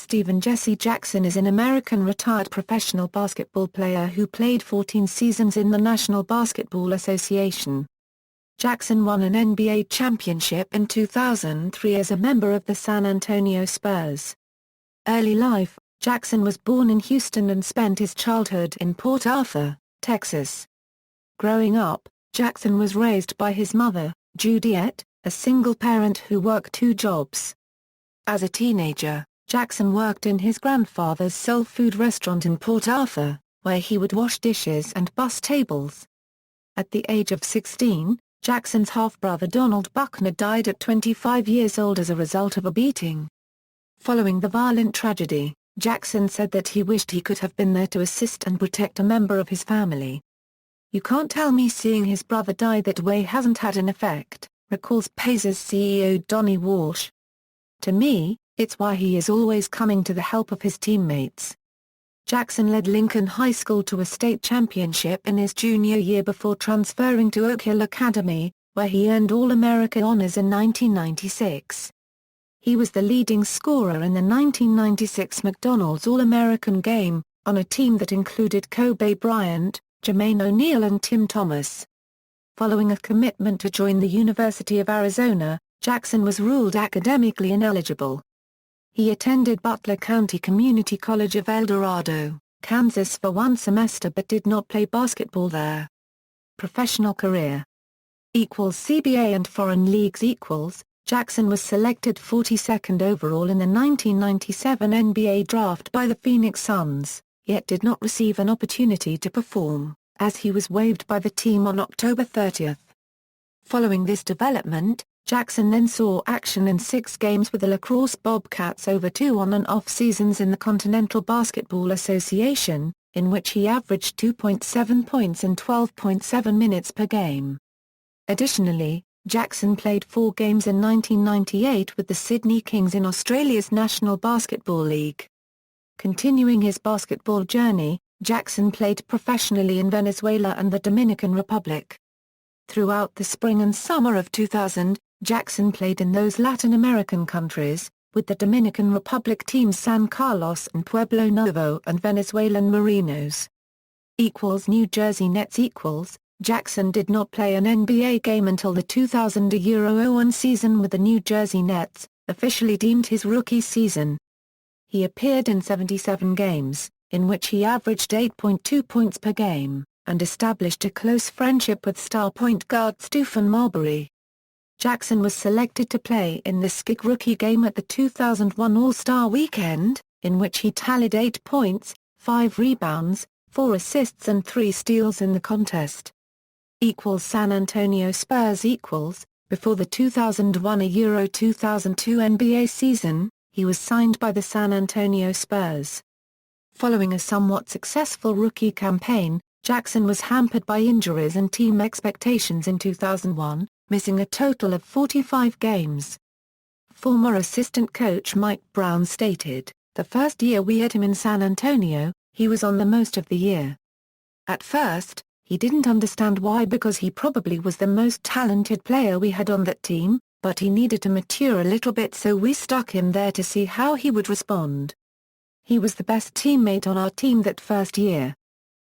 Stephen Jesse Jackson is an American retired professional basketball player who played 14 seasons in the National Basketball Association. Jackson won an NBA championship in 2003 as a member of the San Antonio Spurs. Early life: Jackson was born in Houston and spent his childhood in Port Arthur, Texas. Growing up, Jackson was raised by his mother, Juliet, a single parent who worked 2 jobs. As a teenager, Jackson worked in his grandfather's soul food restaurant in Port Arthur, where he would wash dishes and bus tables. At the age of 16, Jackson's half-brother Donald Buckner died at 25 years old as a result of a beating. Following the violent tragedy, Jackson said that he wished he could have been there to assist and protect a member of his family. "You can't tell me seeing his brother die that way hasn't had an effect," recalls Pacers CEO Donnie Walsh. "To me, it's why he is always coming to the help of his teammates." Jackson led Lincoln High School to a state championship in his junior year before transferring to Oak Hill Academy, where he earned All-America honors in 1996. He was the leading scorer in the 1996 McDonald's All-American Game, on a team that included Kobe Bryant, Jermaine O'Neal and Tim Thomas. Following a commitment to join the University of Arizona, Jackson was ruled academically ineligible. He attended Butler County Community College of El Dorado, Kansas for 1 semester but did not play basketball there. Professional career =CBA and foreign leagues Jackson was selected 42nd overall in the 1997 NBA draft by the Phoenix Suns, yet did not receive an opportunity to perform, as he was waived by the team on October 30. Following this development, Jackson then saw action in 6 games with the Lacrosse Bobcats over 2 on and off seasons in the Continental Basketball Association, in which he averaged 2.7 points and 12.7 minutes per game. Additionally, Jackson played 4 games in 1998 with the Sydney Kings in Australia's National Basketball League. Continuing his basketball journey, Jackson played professionally in Venezuela and the Dominican Republic. Throughout the spring and summer of 2000, Jackson played in those Latin American countries, with the Dominican Republic teams San Carlos and Pueblo Nuevo and Venezuelan Marinos. New Jersey Nets Jackson did not play an NBA game until the 2000-01 season with the New Jersey Nets, officially deemed his rookie season. He appeared in 77 games, in which he averaged 8.2 points per game, and established a close friendship with star point guard Stephen Marbury. Jackson was selected to play in the SCIC rookie game at the 2001 All-Star Weekend, in which he tallied 8 points, 5 rebounds, 4 assists and 3 steals in the contest. San Antonio Spurs Before the 2001-2002 NBA season, he was signed by the San Antonio Spurs. Following a somewhat successful rookie campaign, Jackson was hampered by injuries and team expectations in 2001, missing a total of 45 games. Former assistant coach Mike Brown stated, "The first year we had him in San Antonio, he was on the most of the year. At first, he didn't understand why because he probably was the most talented player we had on that team, but he needed to mature a little bit so we stuck him there to see how he would respond. He was the best teammate on our team that first year.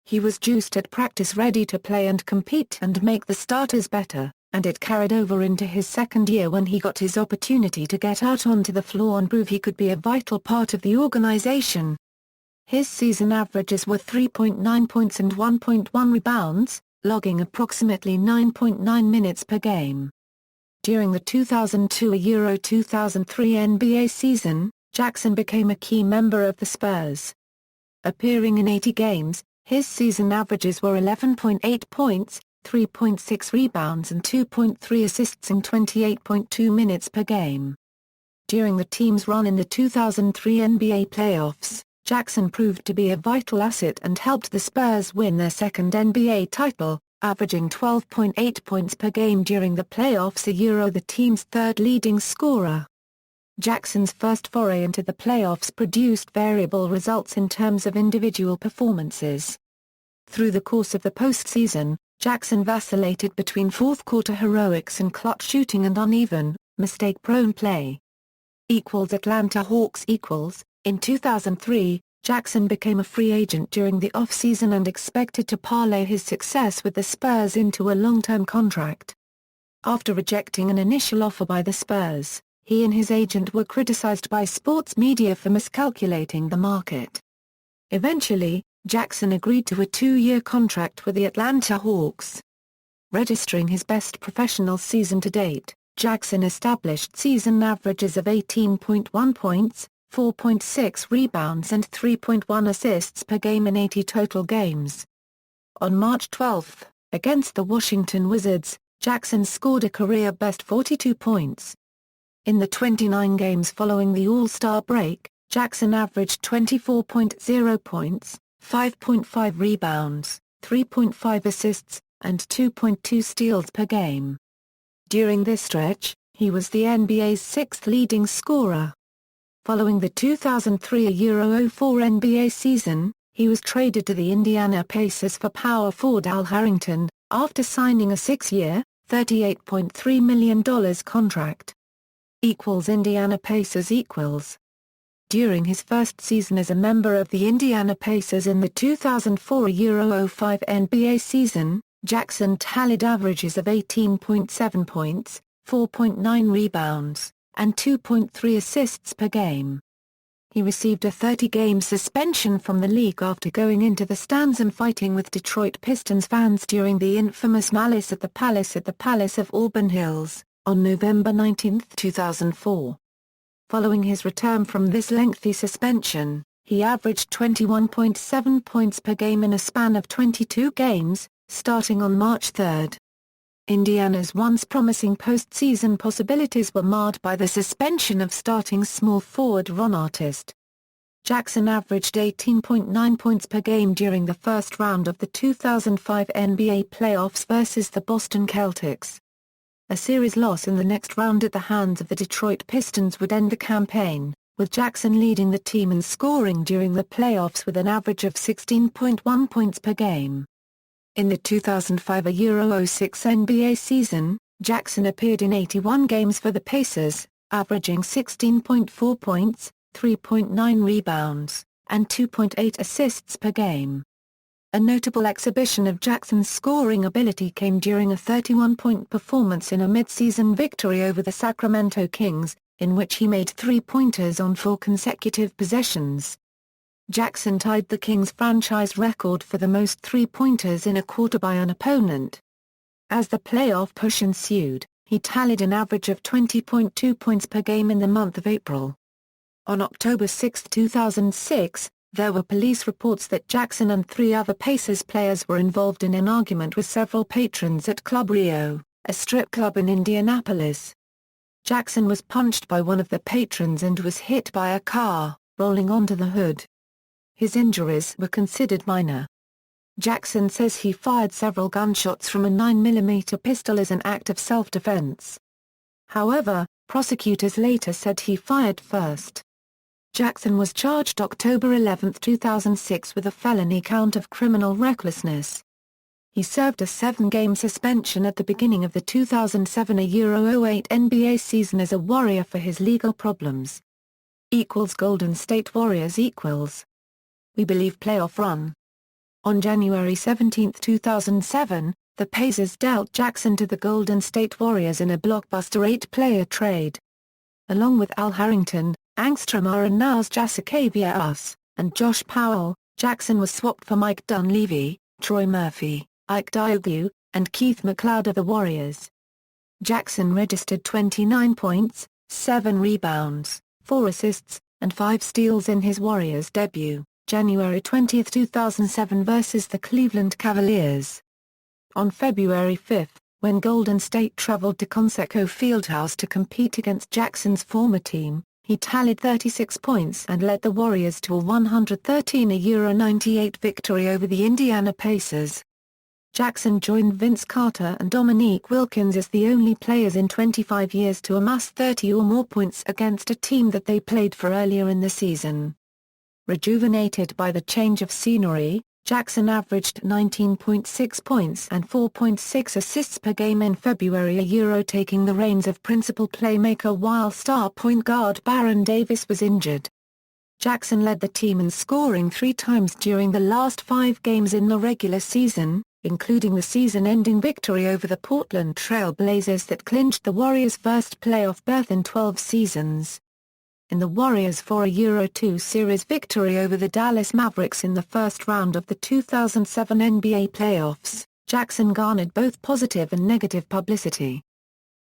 He was juiced at practice, ready to play and compete and make the starters better, and it carried over into his second year when he got his opportunity to get out onto the floor and prove he could be a vital part of the organization." His season averages were 3.9 points and 1.1 rebounds, logging approximately 9.9 minutes per game. During the 2002-2003 NBA season, Jackson became a key member of the Spurs. Appearing in 80 games, his season averages were 11.8 points, 3.6 rebounds and 2.3 assists in 28.2 minutes per game. During the team's run in the 2003 NBA playoffs, Jackson proved to be a vital asset and helped the Spurs win their second NBA title, averaging 12.8 points per game during the playoffs, the team's third leading scorer. Jackson's first foray into the playoffs produced variable results in terms of individual performances. Through the course of the postseason, Jackson vacillated between fourth-quarter heroics and clutch shooting and uneven, mistake-prone play. Atlanta Hawks In 2003, Jackson became a free agent during the off-season and expected to parlay his success with the Spurs into a long-term contract. After rejecting an initial offer by the Spurs, he and his agent were criticized by sports media for miscalculating the market. Eventually, Jackson agreed to a 2-year contract with the Atlanta Hawks. Registering his best professional season to date, Jackson established season averages of 18.1 points, 4.6 rebounds and 3.1 assists per game in 80 total games. On March 12, against the Washington Wizards, Jackson scored a career-best 42 points. In the 29 games following the All-Star break, Jackson averaged 24.0 points, 5.5 rebounds, 3.5 assists, and 2.2 steals per game. During this stretch, he was the NBA's 6th leading scorer. Following the 2003-04 NBA season, he was traded to the Indiana Pacers for power forward Al Harrington, after signing a 6-year, $38.3 million contract. Indiana Pacers . During his first season as a member of the Indiana Pacers in the 2004-05 NBA season, Jackson tallied averages of 18.7 points, 4.9 rebounds, and 2.3 assists per game. He received a 30-game suspension from the league after going into the stands and fighting with Detroit Pistons fans during the infamous Malice at the Palace of Auburn Hills, on November 19, 2004. Following his return from this lengthy suspension, he averaged 21.7 points per game in a span of 22 games, starting on March 3. Indiana's once promising postseason possibilities were marred by the suspension of starting small forward Ron Artest. Jackson averaged 18.9 points per game during the first round of the 2005 NBA playoffs versus the Boston Celtics. A series loss in the next round at the hands of the Detroit Pistons would end the campaign, with Jackson leading the team in scoring during the playoffs with an average of 16.1 points per game. In the 2005-06 NBA season, Jackson appeared in 81 games for the Pacers, averaging 16.4 points, 3.9 rebounds, and 2.8 assists per game. A notable exhibition of Jackson's scoring ability came during a 31-point performance in a mid-season victory over the Sacramento Kings, in which he made 3-pointers on 4 consecutive possessions. Jackson tied the Kings' franchise record for the most 3-pointers in a quarter by an opponent. As the playoff push ensued, he tallied an average of 20.2 points per game in the month of April. On October 6, 2006, there were police reports that Jackson and 3 other Pacers players were involved in an argument with several patrons at Club Rio, a strip club in Indianapolis. Jackson was punched by one of the patrons and was hit by a car, rolling onto the hood. His injuries were considered minor. Jackson says he fired several gunshots from a 9mm pistol as an act of self-defense. However, prosecutors later said he fired first. Jackson was charged October 11, 2006 with a felony count of criminal recklessness. He served a 7-game suspension at the beginning of the 2007-08 NBA season as a Warrior for his legal problems. Golden State Warriors . We believe playoff run. On January 17, 2007, the Pacers dealt Jackson to the Golden State Warriors in a blockbuster 8-player trade. Along with Al Harrington, Angstrom Arenas Jasikavias, and Josh Powell, Jackson was swapped for Mike Dunleavy, Troy Murphy, Ike Diogu, and Keith McLeod of the Warriors. Jackson registered 29 points, 7 rebounds, 4 assists, and 5 steals in his Warriors debut, January 20, 2007 versus the Cleveland Cavaliers. On February 5, when Golden State traveled to Conseco Fieldhouse to compete against Jackson's former team, he tallied 36 points and led the Warriors to a 113-98 victory over the Indiana Pacers. Jackson joined Vince Carter and Dominique Wilkins as the only players in 25 years to amass 30 or more points against a team that they played for earlier in the season. Rejuvenated by the change of scenery, Jackson averaged 19.6 points and 4.6 assists per game in February, taking the reins of principal playmaker while star point guard Baron Davis was injured. Jackson led the team in scoring 3 times during the last 5 games in the regular season, including the season-ending victory over the Portland Trail Blazers that clinched the Warriors' first playoff berth in 12 seasons. In the Warriors' 4-2 series victory over the Dallas Mavericks in the first round of the 2007 NBA playoffs, Jackson garnered both positive and negative publicity.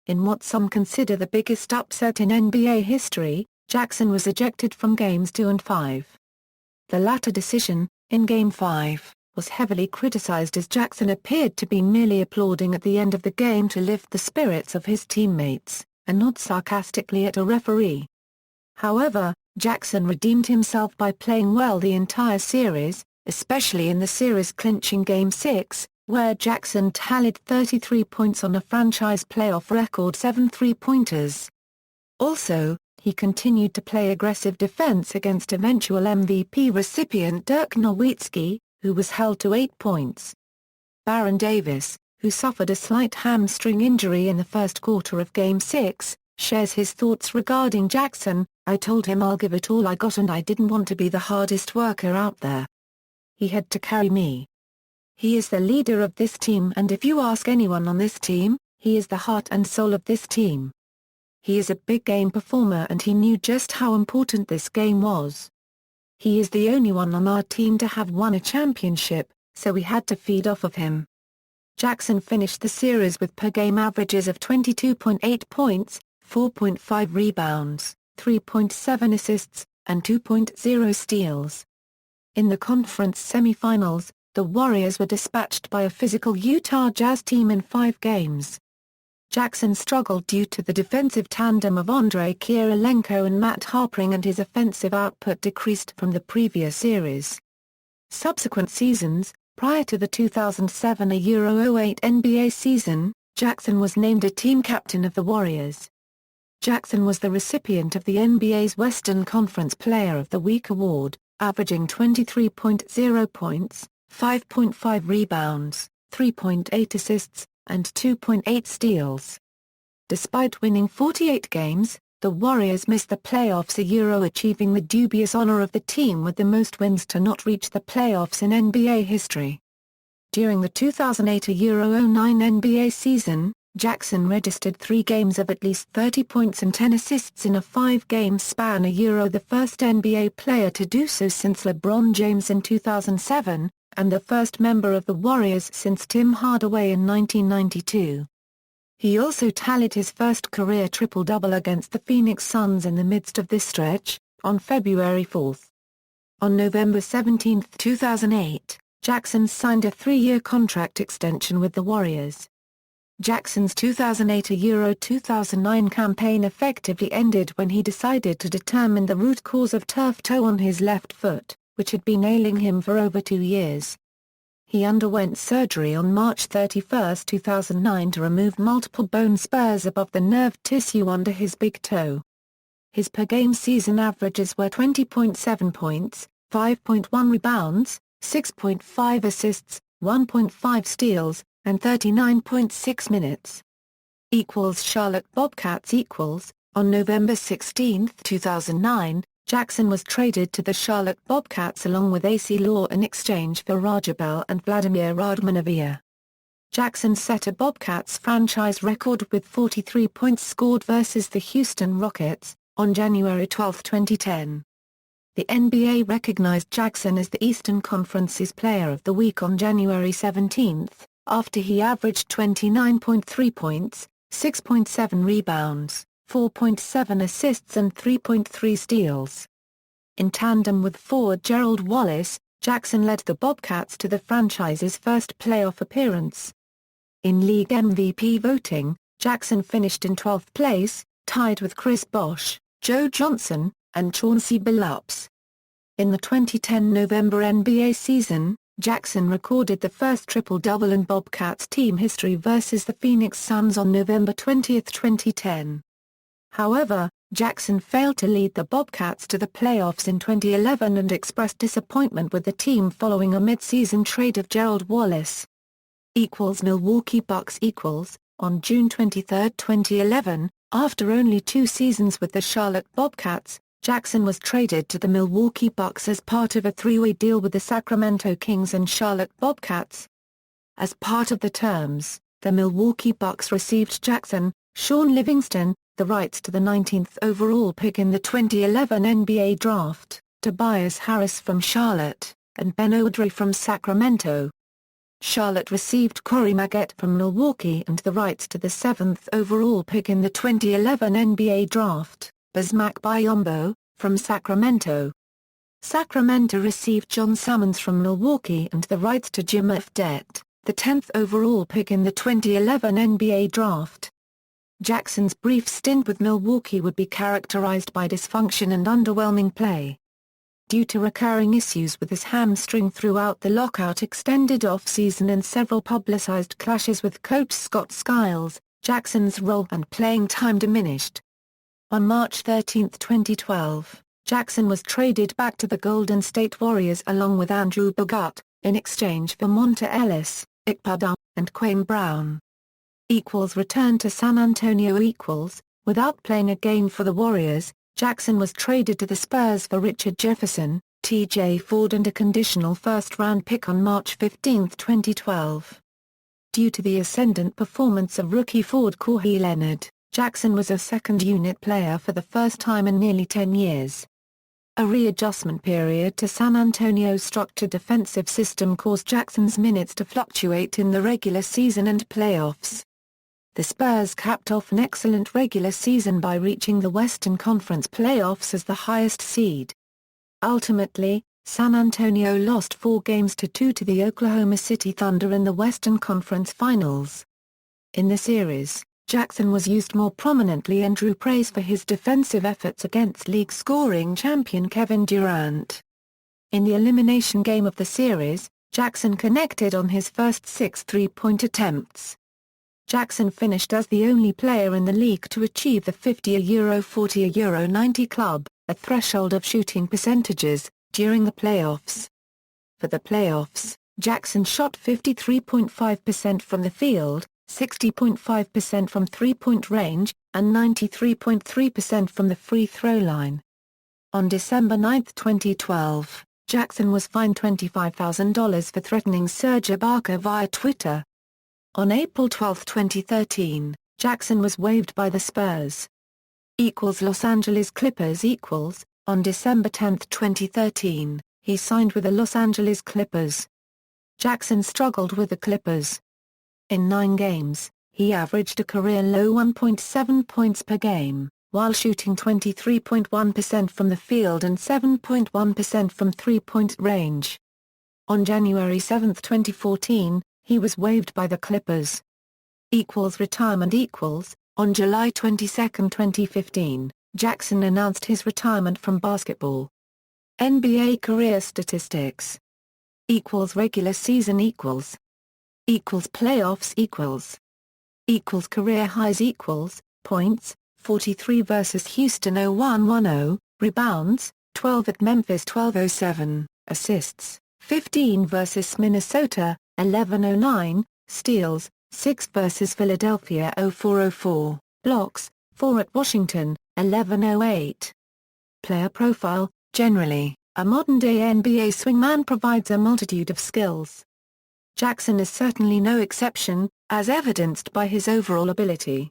In what some consider the biggest upset in NBA history, Jackson was ejected from Games 2 and 5. The latter decision, in Game 5, was heavily criticized as Jackson appeared to be merely applauding at the end of the game to lift the spirits of his teammates, and not sarcastically at a referee. However, Jackson redeemed himself by playing well the entire series, especially in the series-clinching Game 6, where Jackson tallied 33 points on a franchise playoff record 7 three-pointers. Also, he continued to play aggressive defense against eventual MVP recipient Dirk Nowitzki, who was held to 8 points. Baron Davis, who suffered a slight hamstring injury in the first quarter of Game 6, shares his thoughts regarding Jackson. "I told him I'll give it all I got and I didn't want to be the hardest worker out there. He had to carry me. He is the leader of this team and if you ask anyone on this team, he is the heart and soul of this team. He is a big game performer and he knew just how important this game was. He is the only one on our team to have won a championship, so we had to feed off of him." Jackson finished the series with per-game averages of 22.8 points, 4.5 rebounds, 3.7 assists, and 2.0 steals. In the conference semifinals, the Warriors were dispatched by a physical Utah Jazz team in 5 games. Jackson struggled due to the defensive tandem of Andrei Kirilenko and Matt Harpring and his offensive output decreased from the previous series. Subsequent seasons, prior to the 2007-08 NBA season, Jackson was named a team captain of the Warriors. Jackson was the recipient of the NBA's Western Conference Player of the Week award, averaging 23.0 points, 5.5 rebounds, 3.8 assists, and 2.8 steals. Despite winning 48 games, the Warriors missed the playoffs achieving the dubious honor of the team with the most wins to not reach the playoffs in NBA history. During the 2008-09 NBA season, Jackson registered 3 games of at least 30 points and 10 assists in a 5-game span, the first NBA player to do so since LeBron James in 2007, and the first member of the Warriors since Tim Hardaway in 1992. He also tallied his first career triple-double against the Phoenix Suns in the midst of this stretch, on February 4. On November 17, 2008, Jackson signed a 3-year contract extension with the Warriors. Jackson's 2008-2009 campaign effectively ended when he decided to determine the root cause of turf toe on his left foot, which had been ailing him for over 2 years. He underwent surgery on March 31, 2009 to remove multiple bone spurs above the nerve tissue under his big toe. His per-game season averages were 20.7 points, 5.1 rebounds, 6.5 assists, 1.5 steals, and 39.6 minutes. Charlotte Bobcats On November 16, 2009, Jackson was traded to the Charlotte Bobcats along with AC Law in exchange for Rajabel and Vladimir Radmanovia. Jackson set a Bobcats franchise record with 43 points scored versus the Houston Rockets, on January 12, 2010. The NBA recognized Jackson as the Eastern Conference's Player of the Week on January 17, after he averaged 29.3 points, 6.7 rebounds, 4.7 assists and 3.3 steals. In tandem with forward Gerald Wallace, Jackson led the Bobcats to the franchise's first playoff appearance. In league MVP voting, Jackson finished in 12th place, tied with Chris Bosh, Joe Johnson, and Chauncey Billups. In the 2010 November NBA season, Jackson recorded the first triple-double in Bobcats team history versus the Phoenix Suns on November 20, 2010. However, Jackson failed to lead the Bobcats to the playoffs in 2011 and expressed disappointment with the team following a mid-season trade of Gerald Wallace. Milwaukee Bucks On June 23, 2011, after only 2 seasons with the Charlotte Bobcats, Jackson was traded to the Milwaukee Bucks as part of a three-way deal with the Sacramento Kings and Charlotte Bobcats. As part of the terms, the Milwaukee Bucks received Jackson, Shaun Livingston, the rights to the 19th overall pick in the 2011 NBA Draft, Tobias Harris from Charlotte, and Ben Oudry from Sacramento. Charlotte received Corey Maggette from Milwaukee and the rights to the 7th overall pick in the 2011 NBA Draft, Bismack Biyombo, from Sacramento. Sacramento received John Salmons from Milwaukee and the rights to Jim Fdette, the 10th overall pick in the 2011 NBA Draft. Jackson's brief stint with Milwaukee would be characterized by dysfunction and underwhelming play. Due to recurring issues with his hamstring throughout the lockout extended off-season and several publicized clashes with coach Scott Skiles, Jackson's role and playing time diminished. On March 13, 2012, Jackson was traded back to the Golden State Warriors along with Andrew Bogut, in exchange for Monta Ellis, Ikpada, and Quayne Brown. Returned to San Antonio. Without playing a game for the Warriors, Jackson was traded to the Spurs for Richard Jefferson, T.J. Ford and a conditional first-round pick on March 15, 2012. Due to the ascendant performance of rookie Ford Kawhi Leonard, Jackson was a second-unit player for the first time in nearly 10 years. A readjustment period to San Antonio's structured defensive system caused Jackson's minutes to fluctuate in the regular season and playoffs. The Spurs capped off an excellent regular season by reaching the Western Conference playoffs as the highest seed. Ultimately, San Antonio lost 4 games to 2 to the Oklahoma City Thunder in the Western Conference Finals. In the series, Jackson was used more prominently and drew praise for his defensive efforts against league scoring champion Kevin Durant. In the elimination game of the series, Jackson connected on his first 6 three-point attempts. Jackson finished as the only player in the league to achieve the 50-40-90 club, a threshold of shooting percentages, during the playoffs. For the playoffs, Jackson shot 53.5% from the field, 60.5% from three-point range, and 93.3% from the free throw line. On December 9, 2012, Jackson was fined $25,000 for threatening Serge Ibaka via Twitter. On April 12, 2013, Jackson was waived by the Spurs. Los Angeles Clippers. On December 10, 2013, he signed with the Los Angeles Clippers. Jackson struggled with the Clippers. In 9 games, he averaged a career-low 1.7 points per game, while shooting 23.1% from the field and 7.1% from three-point range. On January 7, 2014, he was waived by the Clippers. Retirement. On July 22, 2015, Jackson announced his retirement from basketball. NBA career statistics. Regular season. Playoffs. Career highs. Points, 43 versus Houston 0110, rebounds, 12 at Memphis 1207, assists, 15 versus Minnesota, 1109, steals, 6 versus Philadelphia 0404, blocks, 4 at Washington, 1108. Player profile. Generally, a modern-day NBA swingman provides a multitude of skills. Jackson is certainly no exception, as evidenced by his overall ability.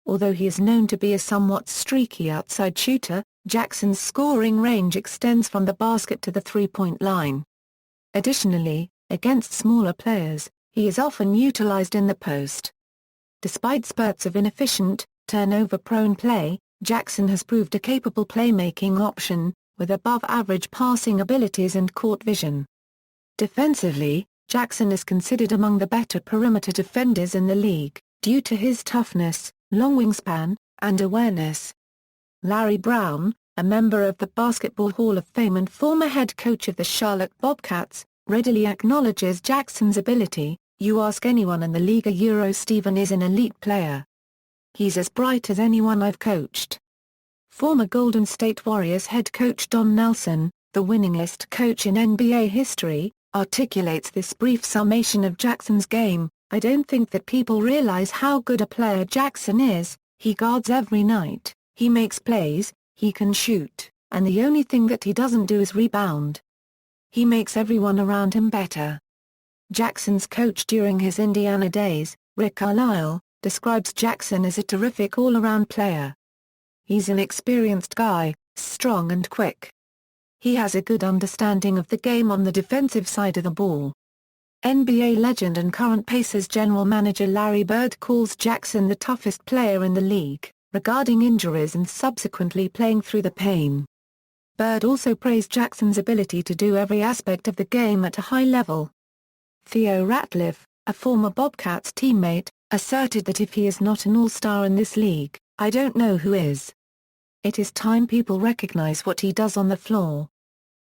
Although he is known to be a somewhat streaky outside shooter, Jackson's scoring range extends from the basket to the three-point line. Additionally, against smaller players, he is often utilized in the post. Despite spurts of inefficient, turnover-prone play, Jackson has proved a capable playmaking option, with above-average passing abilities and court vision. Defensively, Jackson is considered among the better perimeter defenders in the league, due to his toughness, long wingspan, and awareness. Larry Brown, a member of the Basketball Hall of Fame and former head coach of the Charlotte Bobcats, readily acknowledges Jackson's ability. "You ask anyone in the league, Steven is an elite player. He's as bright as anyone I've coached." Former Golden State Warriors head coach Don Nelson, the winningest coach in NBA history, articulates this brief summation of Jackson's game: "I don't think that people realize how good a player Jackson is. He guards every night, he makes plays, he can shoot, and the only thing that he doesn't do is rebound. He makes everyone around him better. Jackson's coach during his Indiana days, Rick Carlisle, describes Jackson as a terrific all-around player. He's an experienced guy, strong and quick. He has a good understanding of the game on the defensive side of the ball. NBA legend and current Pacers general manager Larry Bird calls Jackson the toughest player in the league, regarding injuries and subsequently playing through the pain. Bird also praised Jackson's ability to do every aspect of the game at a high level. Theo Ratliff, a former Bobcats teammate, asserted that if he is not an all-star in this league, I don't know who is. It is time people recognize what he does on the floor.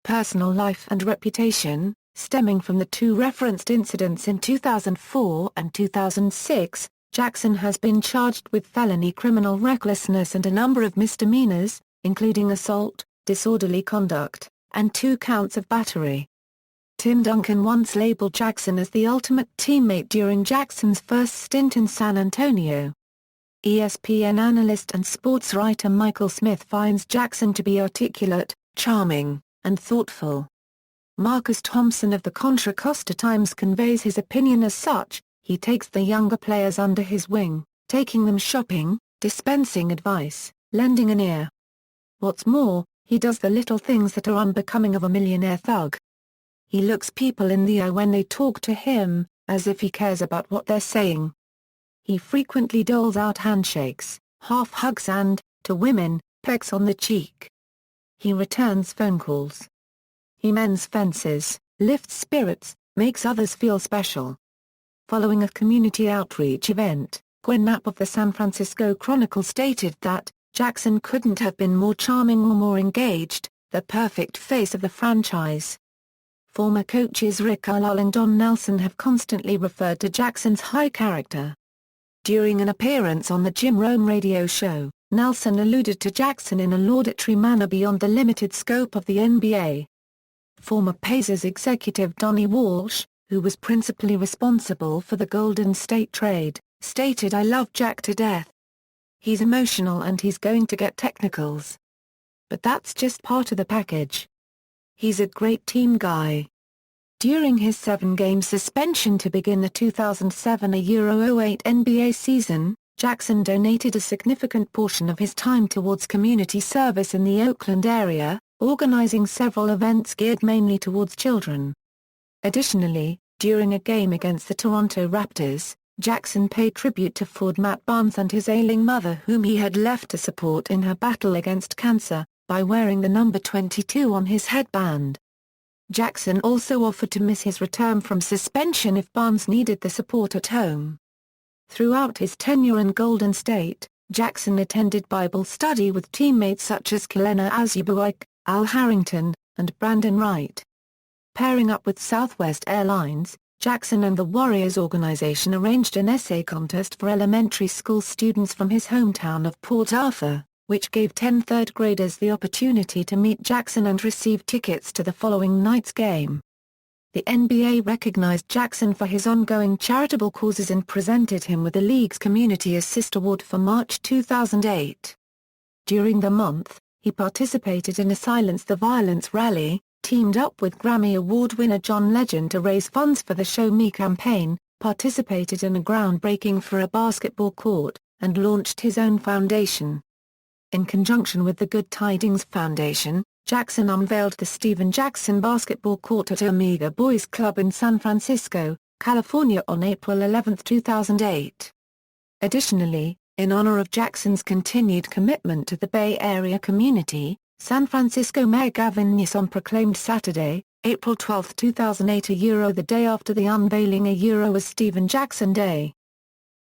Personal life and reputation. Stemming from the two referenced incidents in 2004 and 2006, Jackson has been charged with felony criminal recklessness and a number of misdemeanors, including assault, disorderly conduct, and 2 counts of battery. Tim Duncan once labeled Jackson as the ultimate teammate during Jackson's first stint in San Antonio. ESPN analyst and sports writer Michael Smith finds Jackson to be articulate, charming, and thoughtful. Marcus Thompson of the Contra Costa Times conveys his opinion as such: he takes the younger players under his wing, taking them shopping, dispensing advice, lending an ear. What's more, he does the little things that are unbecoming of a millionaire thug. He looks people in the eye when they talk to him, as if he cares about what they're saying. He frequently doles out handshakes, half hugs and, to women, pecks on the cheek. He returns phone calls. He mends fences, lifts spirits, makes others feel special. Following a community outreach event, Gwen Knapp of the San Francisco Chronicle stated that, Jackson couldn't have been more charming or more engaged, the perfect face of the franchise. Former coaches Rick Carlisle and Don Nelson have constantly referred to Jackson's high character. During an appearance on the Jim Rome radio show, Nelson alluded to Jackson in a laudatory manner beyond the limited scope of the NBA. Former Pacers executive Donnie Walsh, who was principally responsible for the Golden State trade, stated, "I love Jack to death. He's emotional and he's going to get technicals. But that's just part of the package. He's a great team guy." During his 7-game suspension to begin the 2007-08 NBA season, Jackson donated a significant portion of his time towards community service in the Oakland area, organizing several events geared mainly towards children. Additionally, during a game against the Toronto Raptors, Jackson paid tribute to Ford Matt Barnes and his ailing mother, whom he had left to support in her battle against cancer, by wearing the number 22 on his headband. Jackson also offered to miss his return from suspension if Barnes needed the support at home. Throughout his tenure in Golden State, Jackson attended Bible study with teammates such as Kelena Azubuike, Al Harrington, and Brandon Wright. Pairing up with Southwest Airlines, Jackson and the Warriors organization arranged an essay contest for elementary school students from his hometown of Port Arthur, which gave 10 third graders the opportunity to meet Jackson and receive tickets to the following night's game. The NBA recognized Jackson for his ongoing charitable causes and presented him with the league's Community Assist Award for March 2008. During the month, he participated in a Silence the Violence rally, teamed up with Grammy Award winner John Legend to raise funds for the Show Me campaign, participated in a groundbreaking for a basketball court, and launched his own foundation. In conjunction with the Good Tidings Foundation, Jackson unveiled the Steven Jackson Basketball Court at Omega Boys Club in San Francisco, California on April 11, 2008. Additionally, in honor of Jackson's continued commitment to the Bay Area community, San Francisco Mayor Gavin Newsom proclaimed Saturday, April 12, 2008 the day after the unveiling as Steven Jackson Day.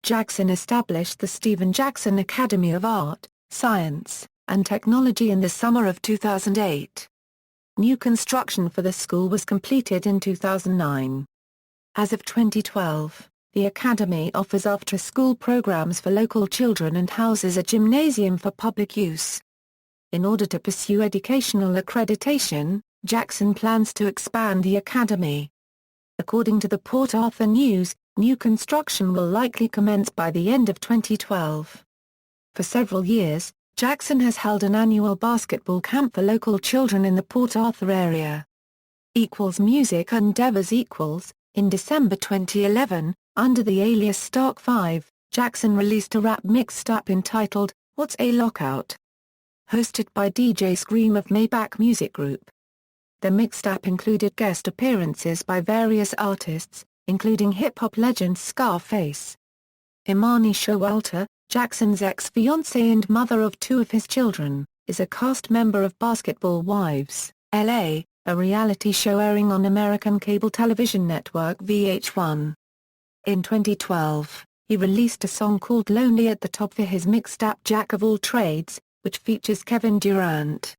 Jackson established the Steven Jackson Academy of Art, Science, and Technology in the summer of 2008. New construction for the school was completed in 2009. As of 2012, the Academy offers after-school programs for local children and houses a gymnasium for public use. In order to pursue educational accreditation, Jackson plans to expand the Academy. According to the Port Arthur News, new construction will likely commence by the end of 2012. For several years, Jackson has held an annual basketball camp for local children in the Port Arthur area. Music endeavors. In December 2011, under the alias Stark 5, Jackson released a rap mixtape entitled, What's a Lockout? Hosted by DJ Scream of Maybach Music Group. The mixtape included guest appearances by various artists, including hip-hop legend Scarface. Imani Showalter, Jackson's ex-fiancée and mother of two of his children, is a cast member of Basketball Wives, LA, a reality show airing on American cable television network VH1. In 2012, he released a song called Lonely at the Top for his mixtape Jack of All Trades, which features Kevin Durant.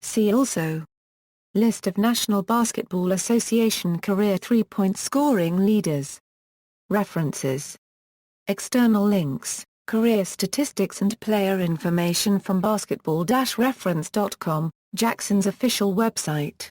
See also: List of National Basketball Association career three-point scoring leaders. References. External links, career statistics and player information from basketball-reference.com, Jackson's official website.